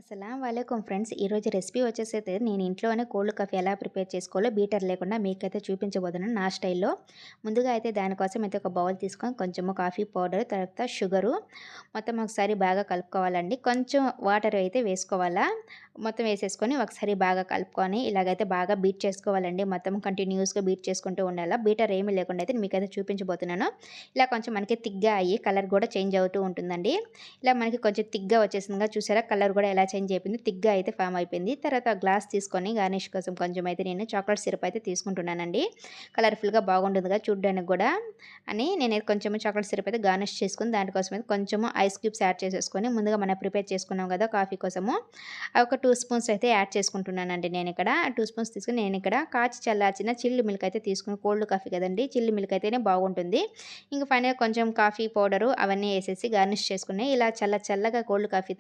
అస్సలాం వాలేకుమ్ friends. ఈరోజు recipe వచ్చేసైతే నేను ఇంట్లోనే కోల్డ్ కాఫీ ఎలా ప్రిపేర్ చేసుకోవాలో బీటర్ లేకుండా మీకైతే చూపించబోతున్నాను నా స్టైల్‌లో. ముందుగా అయితే దానికోసం అయితే ఒక బౌల్ తీసుకొని కొంచెము కాఫీ పౌడర్, తర్వాత షుగరు మొత్తం ఒకసారి బాగా కలుపుకోవాలండి. కొంచెం వాటర్ అయితే వేసుకోవాలా. మొత్తం వేసేసుకొని ఒకసారి బాగా కలుపుకొని ఇలాగైతే బాగా బీట్ చేసుకోవాలండి. మొత్తం కంటిన్యూయస్‌గా బీట్ చేసుకుంటూ ఉండాలా. బీటర్ ఏమీ లేకుండా అయితే మీకైతే చూపించబోతున్నాను. ఇలా కొంచెం మనకి థిక్‌గా అయ్యి కలర్ కూడా చేంజ్ అవుతూ ఉంటుందండి. ఇలా మనకి కొంచెం థిక్‌గా వచ్చేసిందిగా చూసారా, కలర్ కూడా ఎలా చేంజ్ అయిపోయింది, థిక్‌గా అయితే ఫామ్ అయిపోయింది. తర్వాత గ్లాస్ తీసుకొని గార్నిష్ కోసం కొంచెం అయితే నేను చాక్లేట్ సిరప్ అయితే తీసుకుంటున్నానండి. కలర్‌ఫుల్‌గా బాగుంటుందిగా చూడ్డానికి కూడా అని నేనైతే కొంచెం చాక్లేట్ సిరప్ అయితే గార్నిష్ చేసుకొని దానికోసం అయితే కొంచెము ఐస్ క్యూబ్స్ యాడ్ చేసేసుకొని ముందుగా మనం ప్రిపేర్ చేసుకున్నాం కదా కాఫీ కోసము, అవి ఒక 2 స్పూన్స్ అయితే యాడ్ చేసుకుంటున్నానండి నేనిక్కడ. 2 స్పూన్స్ తీసుకొని నేనిక్కడ కాచి చల్లార్చిన చిల్డ్ మిల్క్ అయితే తీసుకుని, కోల్డ్ కాఫీ కదండీ, చిల్డ్ మిల్క్ అయితేనే బాగుంటుంది. ఇంక ఫైనల్‌గా కొంచెం కాఫీ పౌడరు అవన్నీ ఏసేసి గార్నిష్ చేసుకుని ఇలా చల్లగా కోల్డ్ కాఫీ